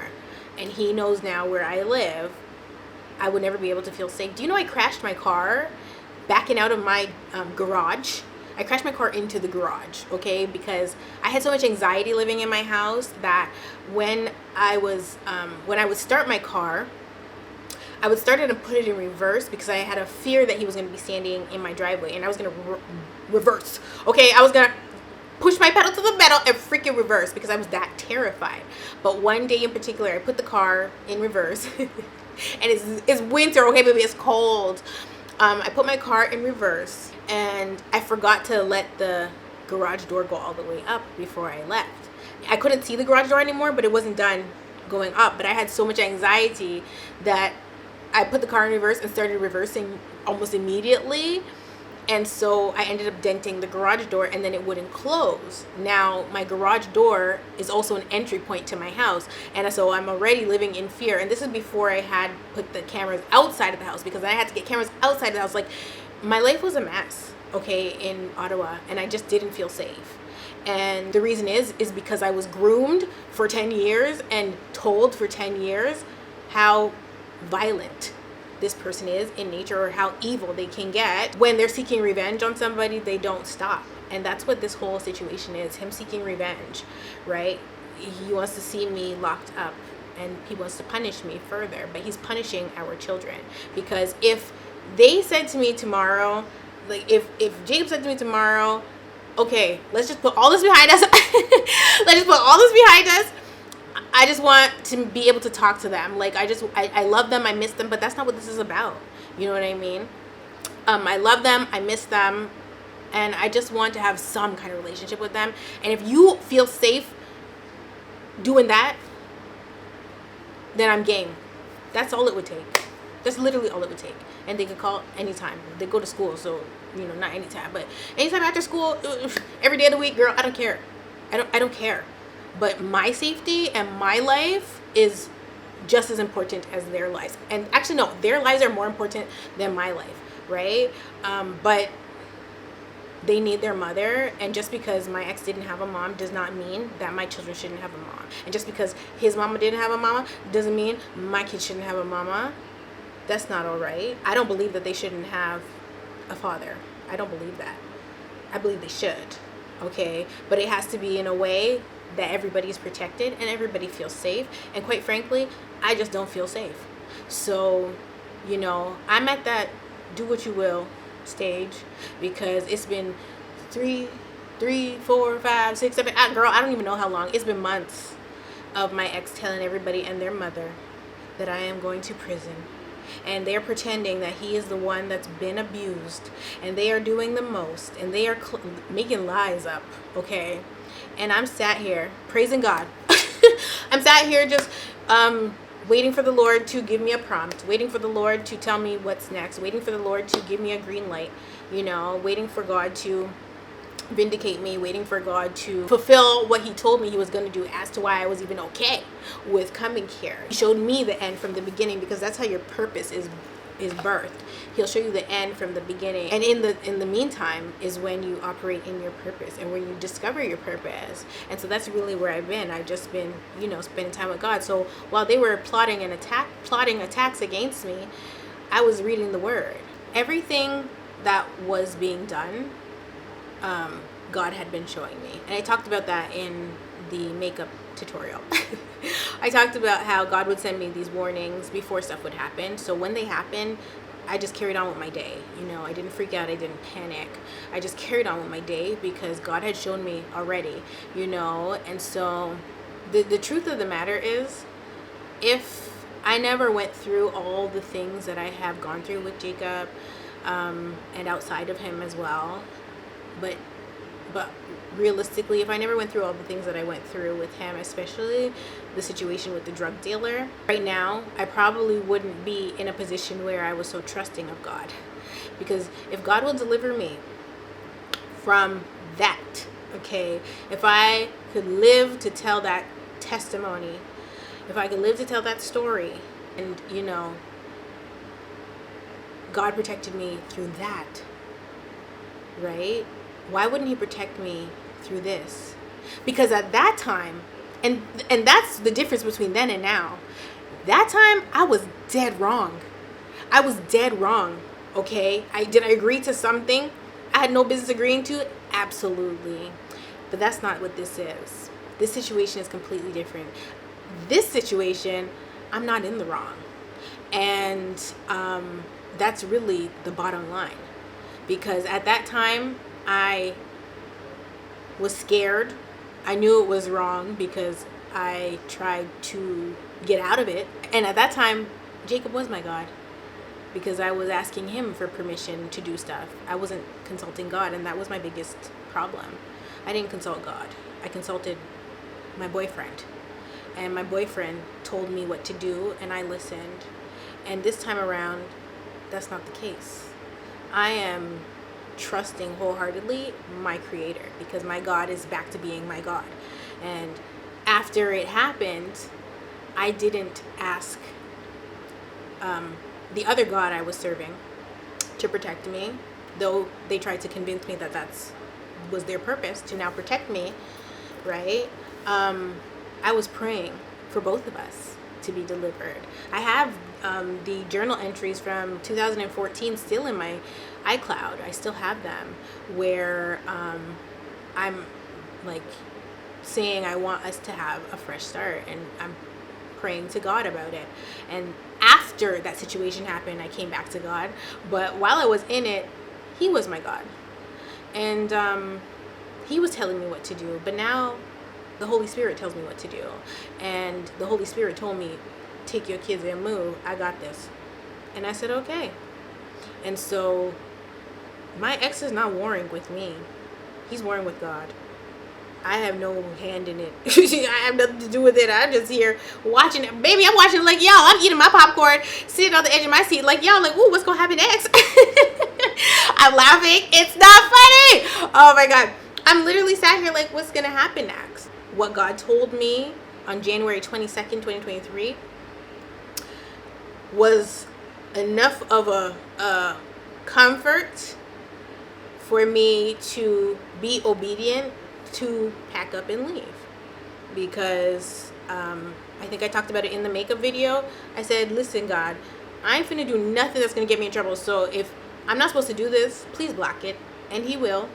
and he knows now where I live, I would never be able to feel safe. Do you know I crashed my car backing out of my garage? I crashed my car into the garage, okay? Because I had so much anxiety living in my house that when I would start my car, I would start it and put it in reverse because I had a fear that he was going to be standing in my driveway, and I was going to reverse, okay? I was going to push my pedal to the metal and freaking reverse because I was that terrified. But one day in particular, I put the car in reverse, and it's winter, okay, baby, it's cold. I put my car in reverse, and I forgot to let the garage door go all the way up before I left. I couldn't see the garage door anymore, but it wasn't done going up. But I had so much anxiety that I put the car in reverse and started reversing almost immediately. And so I ended up denting the garage door, and then it wouldn't close. Now, my garage door is also an entry point to my house. And so I'm already living in fear. And this is before I had put the cameras outside of the house, because I had to get cameras outside of the house. Like, my life was a mess, okay, in Ottawa. And I just didn't feel safe. And the reason is because I was groomed for 10 years and told for 10 years how violent this person is in nature, or how evil they can get. When they're seeking revenge on somebody, they don't stop. And that's what this whole situation is, him seeking revenge, right? He wants to see me locked up, and he wants to punish me further, but he's punishing our children. Because if they said to me tomorrow, like if Jacob said to me tomorrow, okay, let's just put all this behind us, I just want to be able to talk to them. Like, I love them, I miss them, but that's not what this is about. You know what I mean? I love them, I miss them, and I just want to have some kind of relationship with them. And if you feel safe doing that, then I'm game. That's all it would take. That's literally all it would take. And they could call anytime. They go to school, so, you know, not anytime, but anytime after school, every day of the week, girl, I don't care. I don't care. But my safety and my life is just as important as their lives. And actually, no, their lives are more important than my life, right? But they need their mother. And just because my ex didn't have a mom does not mean that my children shouldn't have a mom. And just because his mama didn't have a mama doesn't mean my kids shouldn't have a mama. That's not all right. I don't believe that they shouldn't have a father. I don't believe that. I believe they should, okay? But it has to be in a way that everybody's protected and everybody feels safe. And quite frankly, I just don't feel safe. So, you know, I'm at that do what you will stage, because it's been 3 3, 4, 5, 6, 7. Girl, I don't even know how long. It's been months of my ex telling everybody and their mother that I am going to prison. And they're pretending that he is the one that's been abused. And they are doing the most. And they are making lies up, okay? And I'm sat here praising God. I'm sat here just waiting for the Lord to give me a prompt, waiting for the Lord to tell me what's next, waiting for the Lord to give me a green light, you know, waiting for God to vindicate me, waiting for God to fulfill what he told me he was going to do as to why I was even okay with coming here. He showed me the end from the beginning, because that's how your purpose is birthed. He'll show you the end from the beginning, and in the meantime is when you operate in your purpose and when you discover your purpose. And so that's really where I've been. I've just been, you know, spending time with God. So while they were plotting attacks against me, I was reading the word. Everything that was being done, God had been showing me. And I talked about that in the makeup tutorial. I talked about how God would send me these warnings before stuff would happen. So when they happened, I just carried on with my day. You know, I didn't freak out. I didn't panic. I just carried on with my day because God had shown me already, you know. And so the truth of the matter is, if I never went through all the things that I have gone through with Jacob, and outside of him as well, but realistically, if I never went through all the things that I went through with him, especially the situation with the drug dealer, right now, I probably wouldn't be in a position where I was so trusting of God. Because if God will deliver me from that, okay, if I could live to tell that testimony, if I could live to tell that story, and, you know, God protected me through that, right? Why wouldn't he protect me through this? Because at that time, and that's the difference between then and now, that time I was dead wrong. I was dead wrong, okay? Did I agree to something I had no business agreeing to? Absolutely. But that's not what this is. This situation is completely different. This situation, I'm not in the wrong. And that's really the bottom line. Because at that time, I was scared. I knew it was wrong because I tried to get out of it. And at that time, Jacob was my God, because I was asking him for permission to do stuff. I wasn't consulting God, and that was my biggest problem. I didn't consult God. I consulted my boyfriend. And my boyfriend told me what to do, and I listened. And this time around, that's not the case. I am trusting wholeheartedly my creator, because my God is back to being my God. And after it happened, I didn't ask the other God I was serving to protect me, though they tried to convince me that was their purpose, to now protect me, right? I was praying for both of us to be delivered. I have the journal entries from 2014 still in my iCloud. I still have them, where I'm like saying I want us to have a fresh start, and I'm praying to God about it. And after that situation happened, I came back to God. But while I was in it, he was my God. And he was telling me what to do. But now the Holy Spirit tells me what to do. And the Holy Spirit told me, take your kids and move. I got this. And I said, okay. And so my ex is not warring with me. He's warring with God. I have no hand in it. I have nothing to do with it. I'm just here watching it. Baby, I'm watching it like, y'all, I'm eating my popcorn, sitting on the edge of my seat like, y'all, like, ooh, what's going to happen next? I'm laughing. It's not funny. Oh, my God. I'm literally sat here like, what's going to happen next? What God told me on January 22nd, 2023 was enough of a comfort for me to be obedient to pack up and leave. Because I think I talked about it in the makeup video. I said, listen, God, I ain't finna do nothing that's gonna get me in trouble. So if I'm not supposed to do this, please block it. And he will.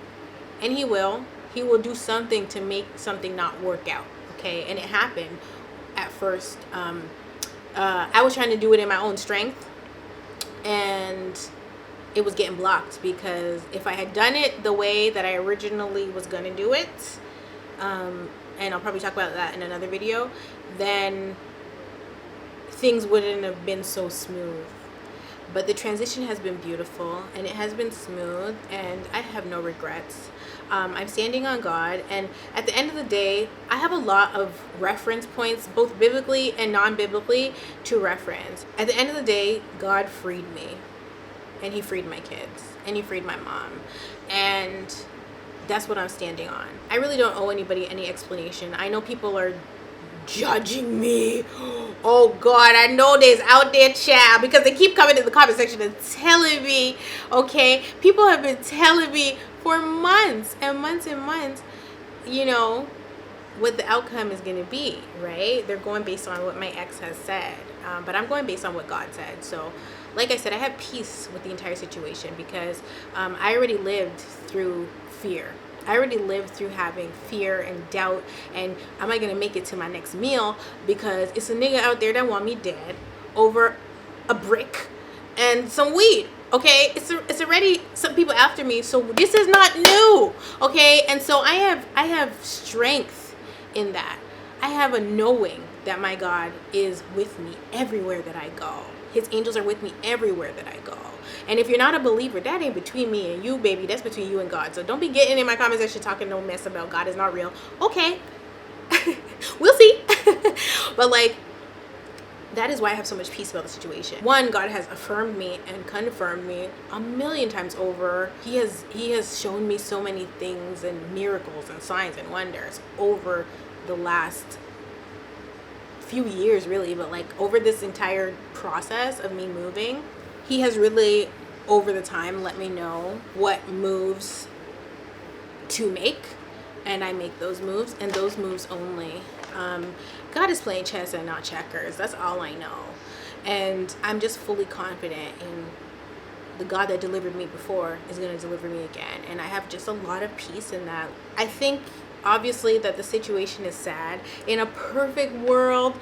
And he will. He will do something to make something not work out. Okay? And it happened at first. I was trying to do it in my own strength. And it was getting blocked, because if I had done it the way that I originally was going to do it, and I'll probably talk about that in another video, then things wouldn't have been so smooth. But the transition has been beautiful, and it has been smooth, and I have no regrets. I'm standing on God, and at the end of the day, I have a lot of reference points, both biblically and non-biblically, to reference. At the end of the day, God freed me, and he freed my kids, and he freed my mom, and that's what I'm standing on. I really don't owe anybody any explanation. I know people are judging me. Oh God, I know there's out there, child, because they keep coming in the comment section and telling me, okay, people have been telling me for months and months and months, you know, what the outcome is going to be, right? They're going based on what my ex has said, but I'm going based on what God said. So like I said, I have peace with the entire situation, because I already lived through fear. I already lived through having fear and doubt, and am I going to make it to my next meal, because it's a nigga out there that want me dead over a brick and some weed. Okay, it's already some people after me, so this is not new. Okay, and so I have strength in that. I have a knowing that my God is with me everywhere that I go. His angels are with me everywhere that I go. And if you're not a believer, that ain't between me and you, baby. That's between you and God. So don't be getting in my comment section talking no mess about God is not real. Okay, we'll see. But like, that is why I have so much peace about the situation. One, God has affirmed me and confirmed me a million times over. He has shown me so many things and miracles and signs and wonders over the last few years, really, but like over this entire process of me moving, he has really over the time let me know what moves to make, and I make those moves, and those moves only. God is playing chess and not checkers. That's all I know. And I'm just fully confident in the God that delivered me before is going to deliver me again. And I have just a lot of peace in that. I think obviously that the situation is sad. In a perfect world,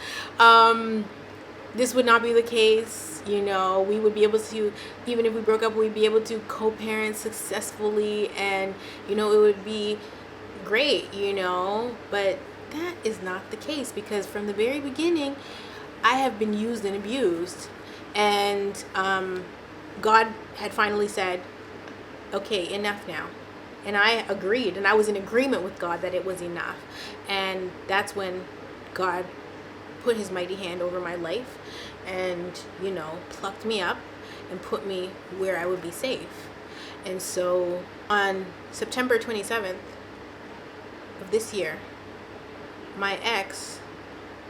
this would not be the case. You know, we would be able to, even if we broke up, we'd be able to co-parent successfully, and you know, it would be great, you know. But that is not the case, because from the very beginning I have been used and abused, and God had finally said, okay, enough now. And I agreed, and I was in agreement with God that it was enough. And that's when God put his mighty hand over my life and, you know, plucked me up and put me where I would be safe. And so on September 27th of this year, my ex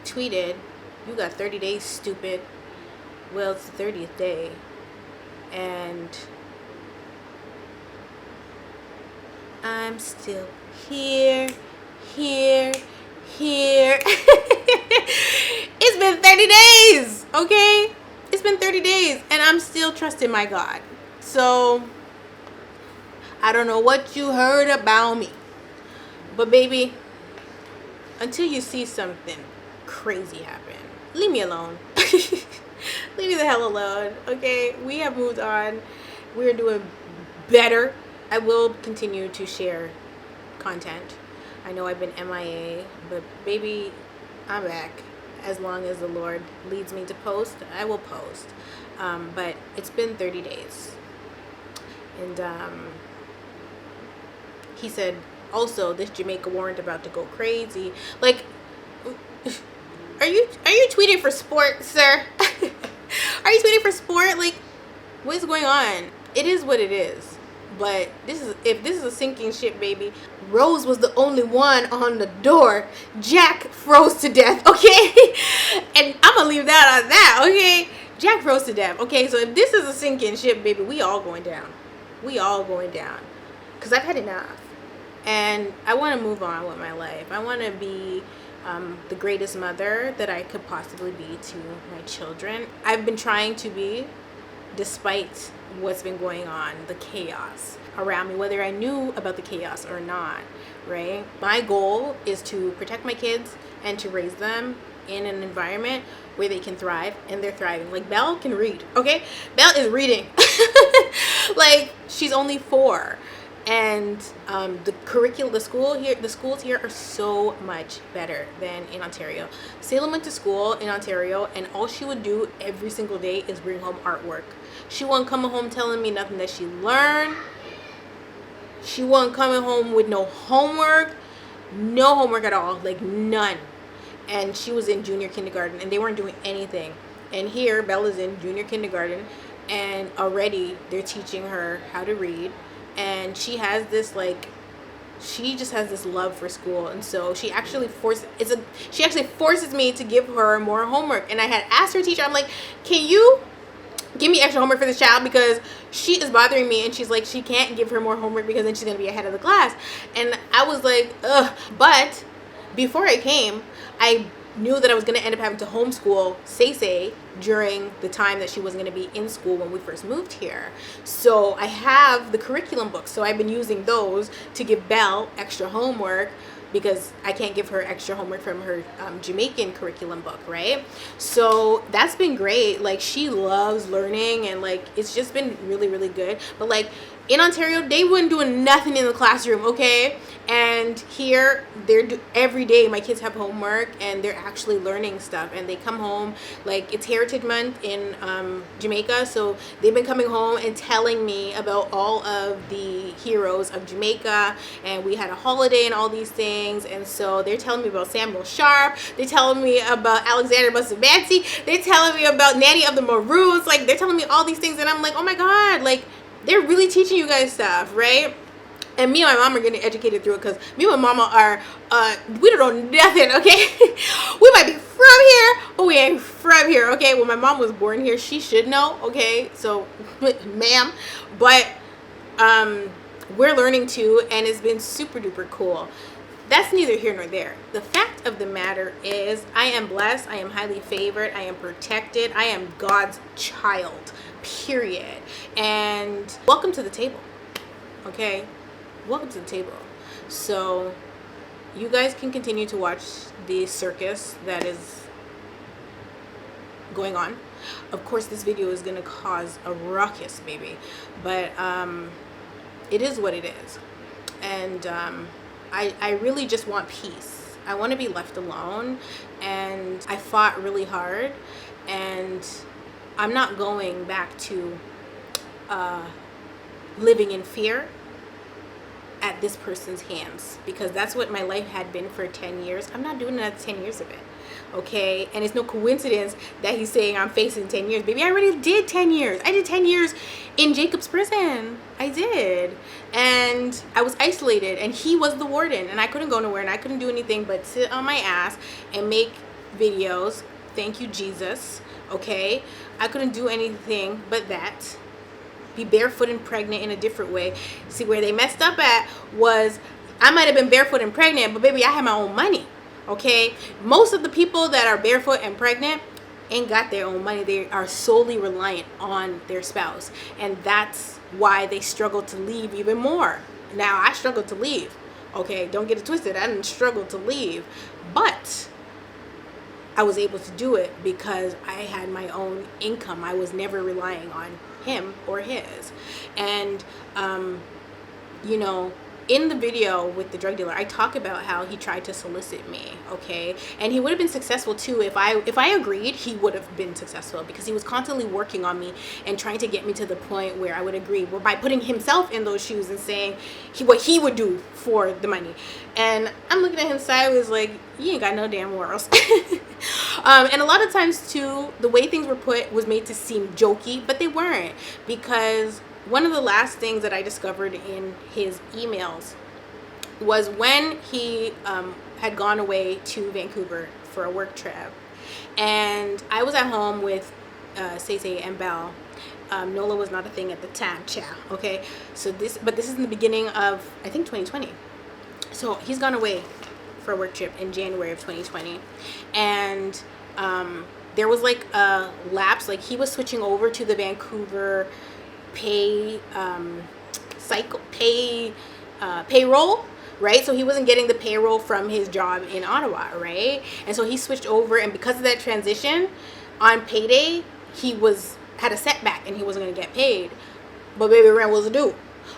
tweeted, "You got 30 days, stupid." Well, it's the 30th day, and I'm still here. It's been 30 days, okay? It's been 30 days, and I'm still trusting my God. So I don't know what you heard about me, but baby, until you see something crazy happen, leave me alone. Leave me the hell alone, okay? We have moved on. We're doing better. I will continue to share content. I know I've been MIA, but baby, I'm back. As long as the Lord leads me to post, I will post. But it's been 30 days. And he said, also, this Jamaica warrant about to go crazy. Like, are you tweeting for sport, sir? Are you tweeting for sport? Like, what is going on? It is what it is. But if this is a sinking ship, baby. Rose was the only one on the door. Jack froze to death, okay? And I'm gonna leave that on that, okay? Jack froze to death, okay? So if this is a sinking ship, baby, we all going down. We all going down. Because I've had enough. And I want to move on with my life. I want to be the greatest mother that I could possibly be to my children. I've been trying to be, despite what's been going on, the chaos around me, whether I knew about the chaos or not, right? My goal is to protect my kids and to raise them in an environment where they can thrive, and they're thriving. Like, Belle can read, okay? Belle is reading. Like, she's only 4. And the schools here are so much better than in Ontario. Salem went to school in Ontario, and all she would do every single day is bring home artwork. She wasn't coming home telling me nothing that she learned. She wasn't coming home with no homework at all, like none. And she was in junior kindergarten, and they weren't doing anything. And here, Bella's in junior kindergarten, and already they're teaching her how to read. And she has this she just has this love for school, and so she actually forces me to give her more homework. And I had asked her teacher, I'm like, can you give me extra homework for this child, because she is bothering me. And she's like, she can't give her more homework because then she's gonna be ahead of the class. And I was like, ugh. But before I came, I knew that I was going to end up having to homeschool Say during the time that she wasn't going to be in school when we first moved here. So I have the curriculum books. So I've been using those to give Belle extra homework, because I can't give her extra homework from her Jamaican curriculum book, right? So that's been great. Like, she loves learning, and like, it's just been really, really good. But like, in Ontario, they weren't doing nothing in the classroom, okay? And here, every day my kids have homework, and they're actually learning stuff. And they come home, like, it's Heritage Month in Jamaica, so they've been coming home and telling me about all of the heroes of Jamaica, and we had a holiday and all these things. And so they're telling me about Samuel Sharp, they're telling me about Alexander Bustamante, they're telling me about Nanny of the Maroons, like, they're telling me all these things, and I'm like, oh my God, like, they're really teaching you guys stuff, right? And me and my mom are getting educated through it, because me and my mama are, we don't know nothing, okay? We might be from here, but we ain't from here, okay? Well, my mom was born here. She should know, okay? So, ma'am. But we're learning too, and it's been super duper cool. That's neither here nor there. The fact of the matter is, I am blessed, I am highly favored, I am protected, I am God's child, period. And welcome to the table, okay? Welcome to the table. So you guys can continue to watch the circus that is going on. Of course, this video is going to cause a ruckus, baby, but it is what it is. And I really just want peace. I want to be left alone, and I fought really hard, and I'm not going back to living in fear at this person's hands, because that's what my life had been for 10 years. I'm not doing another 10 years of it, okay? And it's no coincidence that he's saying I'm facing 10 years. Baby, I already did 10 years. I did 10 years in Jacob's prison. I did. And I was isolated, and he was the warden, and I couldn't go nowhere, and I couldn't do anything but sit on my ass and make videos. Thank you, Jesus, okay? I couldn't do anything but that. Be barefoot and pregnant in a different way. See, where they messed up at was, I might have been barefoot and pregnant, but baby, I had my own money, okay? Most of the people that are barefoot and pregnant ain't got their own money. They are solely reliant on their spouse, and that's why they struggle to leave even more. Now, I struggled to leave, okay? Don't get it twisted. I didn't struggle to leave, but I was able to do it because I had my own income. I was never relying on him or his. And you know, in the video with the drug dealer, I talk about how he tried to solicit me, okay? And he would have been successful too. If I agreed, he would have been successful, because he was constantly working on me and trying to get me to the point where I would agree, well, by putting himself in those shoes and saying what he would do for the money. And I'm looking at him sideways like, you ain't got no damn morals. And a lot of times too, the way things were put was made to seem jokey, but they weren't, because one of the last things that I discovered in his emails was when he had gone away to Vancouver for a work trip, and I was at home with Say and Belle. Nola was not a thing at the time, okay? So this is in the beginning of, I think, 2020. So he's gone away for a work trip in January of 2020, and there was like a lapse. Like, he was switching over to the Vancouver payroll, right? So he wasn't getting the payroll from his job in Ottawa, right? And so he switched over, and because of that transition, on payday he had a setback and he wasn't going to get paid. but baby rent was due.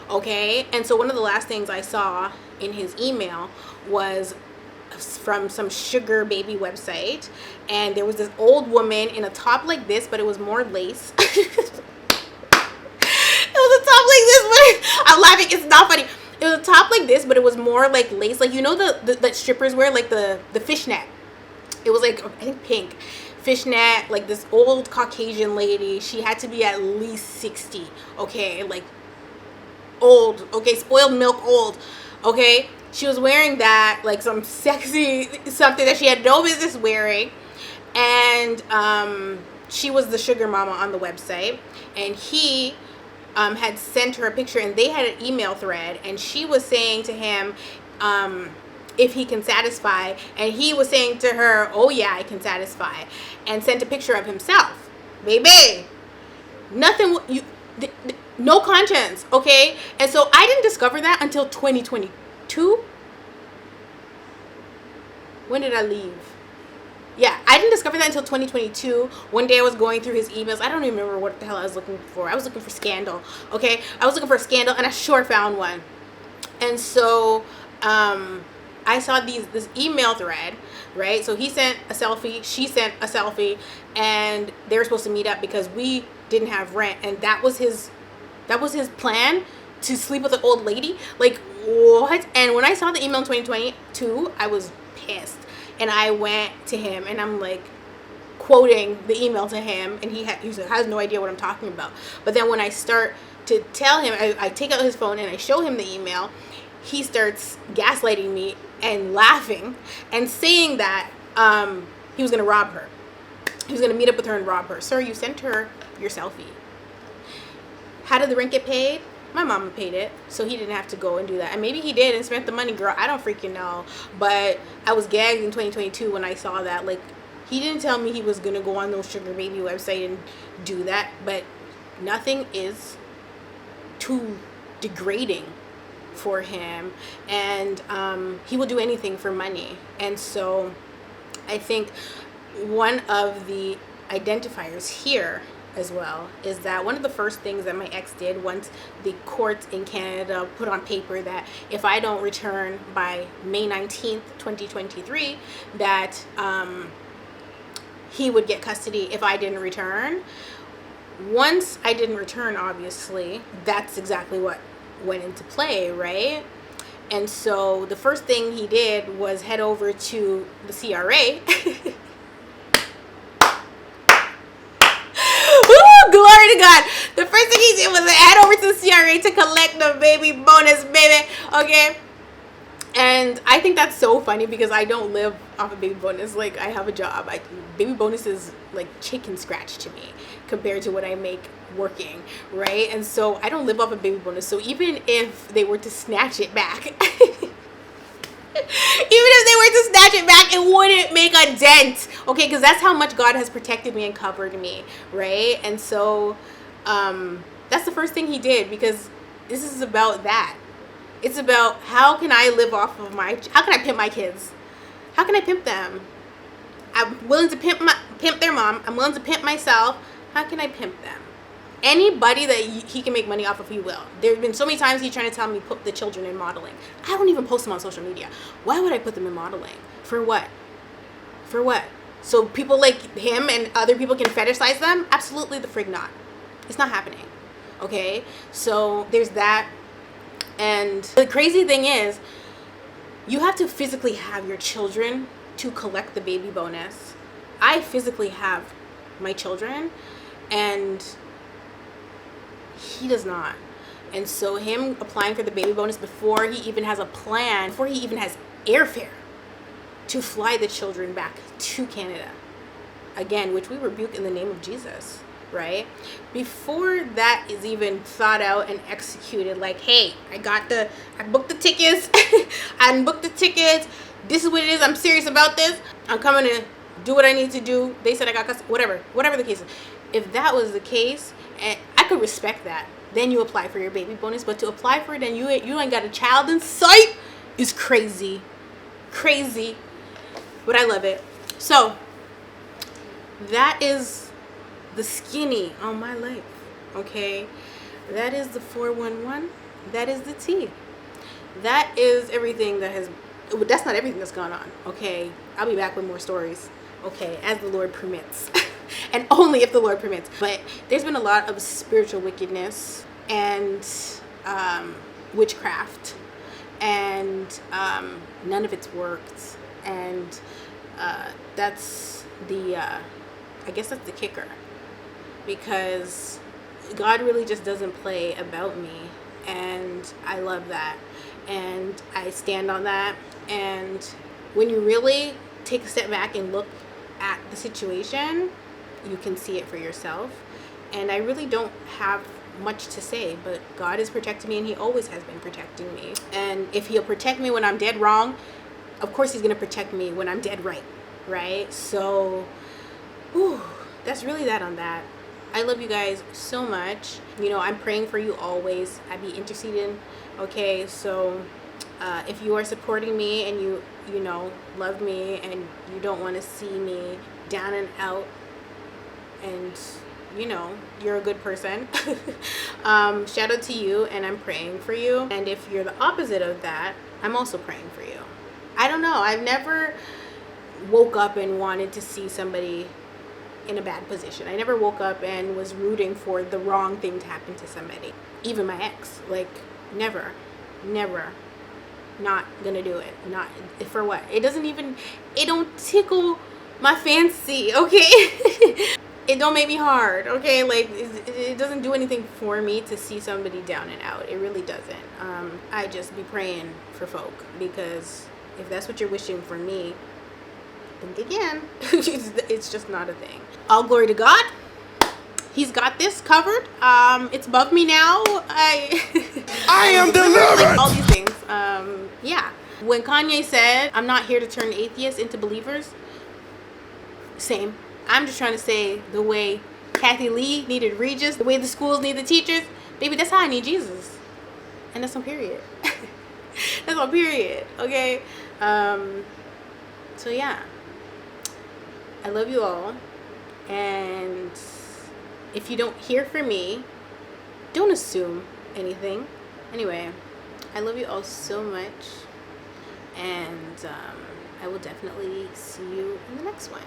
Okay, and so one of the last things I saw in his email was from some sugar baby website, and there was this old woman in a top like this, but it was more lace. It was a top like this, but I'm laughing, it's not funny. It was a top like this, but it was more like lace, like, you know, the that strippers wear, like the fishnet. It was like, I think, pink fishnet. Like, this old Caucasian lady, she had to be at least 60, okay, like old, okay, spoiled milk old, okay. She was wearing that, like some sexy something that she had no business wearing, and she was the sugar mama on the website, and he had sent her a picture, and they had an email thread, and she was saying to him if he can satisfy, and he was saying to her, oh yeah, I can satisfy, and sent a picture of himself. Baby, nothing, no conscience, okay. And so I didn't discover that until 2022. When did I leave? Yeah, I didn't discover that until 2022. One day I was going through his emails. I don't even remember what the hell I was looking for. I was looking for scandal, okay? I was looking for a scandal, and I sure found one. And so I saw this email thread, right? So he sent a selfie, she sent a selfie, and they were supposed to meet up because we didn't have rent, and that was his plan, to sleep with an old lady. Like, what? And when I saw the email in 2022, I was pissed, and I went to him, and I'm like quoting the email to him, and he has no idea what I'm talking about. But then when I start to tell him, I take out his phone and I show him the email, he starts gaslighting me and laughing and saying that he was going to rob her. He was going to meet up with her and rob her. Sir, you sent her your selfie. How did the rent get paid? My mama paid it, so he didn't have to go and do that. And maybe he did and spent the money, girl. I don't freaking know. But I was gagged in 2022 when I saw that. Like, he didn't tell me he was going to go on those sugar baby website and do that. But nothing is too degrading for him. And he will do anything for money. And so I think one of the identifiers here as well is that one of the first things that my ex did once the courts in Canada put on paper that if I don't return by May 19th 2023 that he would get custody if I didn't return. Once I didn't return, obviously that's exactly what went into play, right? And so the first thing he did was head over to the CRA. Glory to God. The first thing he did was head over to the CRA to collect the baby bonus, baby. Okay. And I think that's so funny because I don't live off a baby bonus. Like, I have a job. Baby bonus is like chicken scratch to me compared to what I make working, right? And so I don't live off a baby bonus. So even if they were to snatch it back, it wouldn't make a dent, okay? Because that's how much God has protected me and covered me, right? And so that's the first thing he did, because this is about that. It's about how can I live off of how can I pimp my kids? How can I pimp them? I'm willing to pimp their mom. I'm willing to pimp myself. How can I pimp them? Anybody that he can make money off of, he will. There have been so many times he's trying to tell me put the children in modeling. I don't even post them on social media. Why would I put them in modeling? For what? For what? So people like him and other people can fetishize them? Absolutely the frig not. It's not happening. Okay? So there's that. And the crazy thing is, you have to physically have your children to collect the baby bonus. I physically have my children, and he does not. And so him applying for the baby bonus before he even has a plan, before he even has airfare to fly the children back to Canada, again, which we rebuke in the name of Jesus, right? Before that is even thought out and executed, like, hey, I booked the tickets, I booked the tickets, this is what it is, I'm serious about this, I'm coming to do what I need to do, they said I got custody, whatever the case is. If that was the case, and I could respect that, then you apply for your baby bonus. But to apply for it and you ain't got a child in sight is crazy. But I love it. So that is the skinny on my life, okay? that is the 411. That is the tea. That is everything that has, that's not everything that's gone on, okay? I'll be back with more stories, okay, as the Lord permits. And only if the Lord permits. But there's been a lot of spiritual wickedness and witchcraft, and none of it's worked. And that's the, I guess that's the kicker. Because God really just doesn't play about me. And I love that. And I stand on that. And when you really take a step back and look at the situation, you can see it for yourself. And I really don't have much to say, but God is protecting me, and he always has been protecting me. And if he'll protect me when I'm dead wrong, of course he's going to protect me when I'm dead right? So, whew, that's really that on that. I love you guys so much. You know, I'm praying for you always. I be interceding. Okay, so if you are supporting me and you know, love me, and you don't want to see me down and out, and you know, you're a good person, shout out to you, and I'm praying for you. And if you're the opposite of that, I'm also praying for you. I don't know, I've never woke up and wanted to see somebody in a bad position. I never woke up and was rooting for the wrong thing to happen to somebody, even my ex. Like, never not gonna do it. Not for what? It don't tickle my fancy, okay? It don't make me hard, okay? Like, it doesn't do anything for me to see somebody down and out. It really doesn't. I just be praying for folk, because if that's what you're wishing for me, think again. It's just not a thing. All glory to God. He's got this covered. It's above me now. I am delivered. Like, all these things. Yeah. When Kanye said, "I'm not here to turn atheists into believers," same. I'm just trying to say, the way Kathy Lee needed Regis, the way the schools need the teachers, baby, that's how I need Jesus. And that's on period. That's on period. Okay. So yeah. I love you all. And if you don't hear from me, don't assume anything. Anyway, I love you all so much. And I will definitely see you in the next one.